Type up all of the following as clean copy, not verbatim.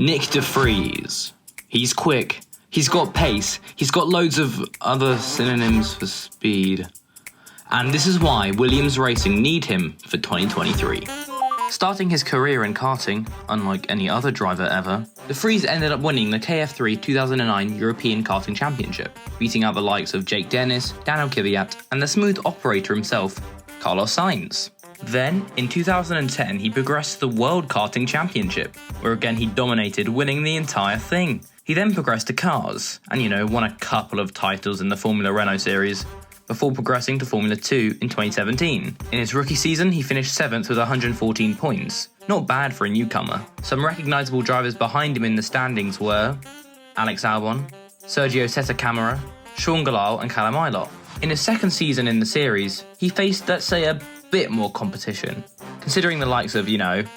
Nick De Vries. He's quick, he's got pace, he's got loads of other synonyms for speed. And this is why Williams Racing need him for 2023. Starting his career in karting, unlike any other driver ever, De Vries ended up winning the KF3 2009 European Karting Championship, beating out the likes of Jake Dennis, Daniel Kvyat, and the smooth operator himself, Carlos Sainz. Then, in 2010, he progressed to the World Karting Championship, where again he dominated, winning the entire thing. He then progressed to cars, and won a couple of titles in the Formula Renault series, before progressing to Formula 2 in 2017. In his rookie season, he finished 7th with 114 points. Not bad for a newcomer. Some recognisable drivers behind him in the standings were Alex Albon, Sergio Seta Camara, Sean Galal and Callum Ilott. In his second season in the series, he faced, let's say, a bit more competition, considering the likes of,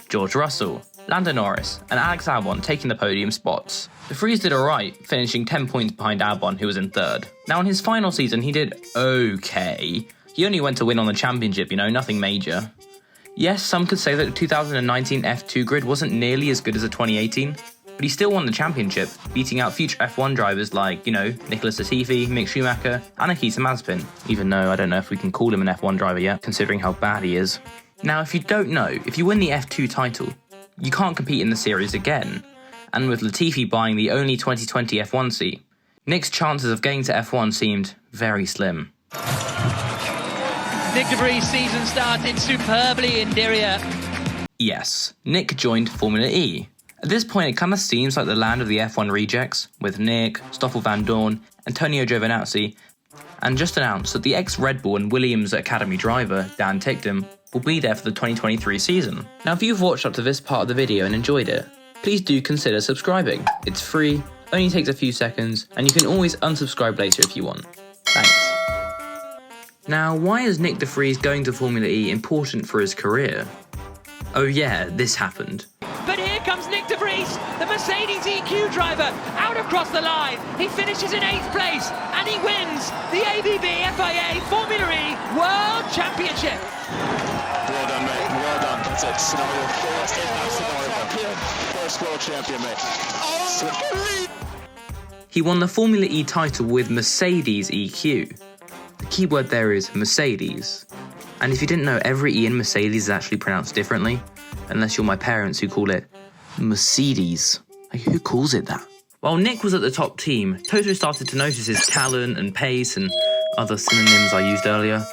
George Russell, Lando Norris and Alex Albon taking the podium spots. De Vries did alright, finishing 10 points behind Albon, who was in third. Now in his final season he did okay. He only went to win on the championship, nothing major. Yes, some could say that the 2019 F2 grid wasn't nearly as good as the 2018, but he still won the championship, beating out future F1 drivers like, Nicholas Latifi, Mick Schumacher and Nikita Mazepin, even though I don't know if we can call him an F1 driver yet, considering how bad he is. Now if you don't know, if you win the F2 title, you can't compete in the series again, and with Latifi buying the only 2020 F1 seat, Nick's chances of getting to F1 seemed very slim. Nick De Vries' season started superbly in Diriyah. Yes, Nick joined Formula E. At this point it kind of seems like the land of the F1 rejects, with Nick, Stoffel Van Dorn, Antonio Giovinazzi, and just announced that the ex-Red Bull and Williams Academy driver, Dan Ticktum, will be there for the 2023 season. Now if you've watched up to this part of the video and enjoyed it, please do consider subscribing. It's free, only takes a few seconds, and you can always unsubscribe later if you want. Thanks. Now why is Nick De Vries going to Formula E important for his career? Oh yeah, this happened. But here comes Nick De Vries, the Mercedes EQ driver, out across the line. He finishes in 8th place and he wins the ABB FIA Formula E World Championship. Well done, mate. Well done. That's it. Scenario first world champion, mate. He won the Formula E title with Mercedes EQ. The key word there is Mercedes. And if you didn't know, every E in Mercedes is actually pronounced differently, unless you're my parents who call it Mercedes. Like, who calls it that? While Nick was at the top team, Toto started to notice his talent and pace and other synonyms I used earlier.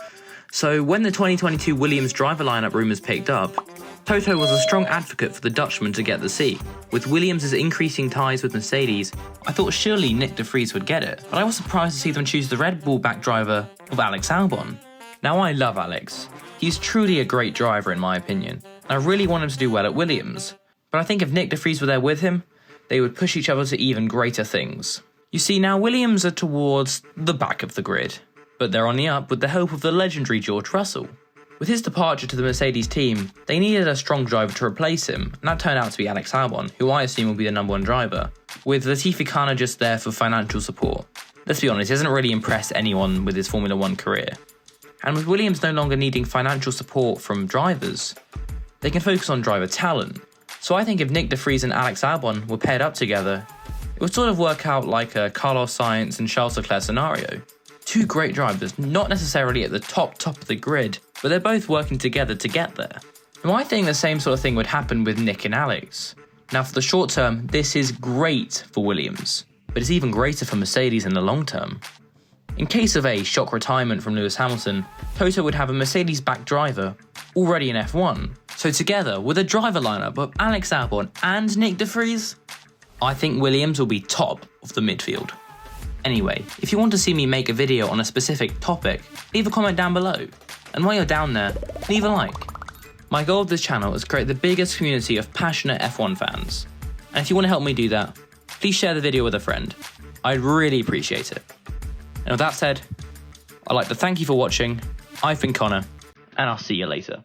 So when the 2022 Williams driver lineup rumours picked up, Toto was a strong advocate for the Dutchman to get the seat. With Williams' increasing ties with Mercedes, I thought surely Nick De Vries would get it, but I was surprised to see them choose the Red Bull back driver of Alex Albon. Now I love Alex. He's truly a great driver in my opinion, and I really want him to do well at Williams. But I think if Nick De Vries were there with him, they would push each other to even greater things. You see, now Williams are towards the back of the grid, but they're on the up with the help of the legendary George Russell. With his departure to the Mercedes team, they needed a strong driver to replace him, and that turned out to be Alex Albon, who I assume will be the #1 driver, with Latifi kinda just there for financial support. Let's be honest, he hasn't really impressed anyone with his Formula 1 career. And with Williams no longer needing financial support from drivers, they can focus on driver talent. So I think if Nick De Vries and Alex Albon were paired up together, it would sort of work out like a Carlos Sainz and Charles Leclerc scenario. Two great drivers, not necessarily at the top of the grid, but they're both working together to get there. Now I think the same sort of thing would happen with Nick and Alex. Now for the short term, this is great for Williams, but it's even greater for Mercedes in the long term. In case of a shock retirement from Lewis Hamilton, Toto would have a Mercedes-backed driver already in F1. So together, with a driver lineup of Alex Albon and Nick De Vries, I think Williams will be top of the midfield. Anyway, if you want to see me make a video on a specific topic, leave a comment down below. And while you're down there, leave a like. My goal of this channel is to create the biggest community of passionate F1 fans. And if you want to help me do that, please share the video with a friend. I'd really appreciate it. And with that said, I'd like to thank you for watching. I've been Connor, and I'll see you later.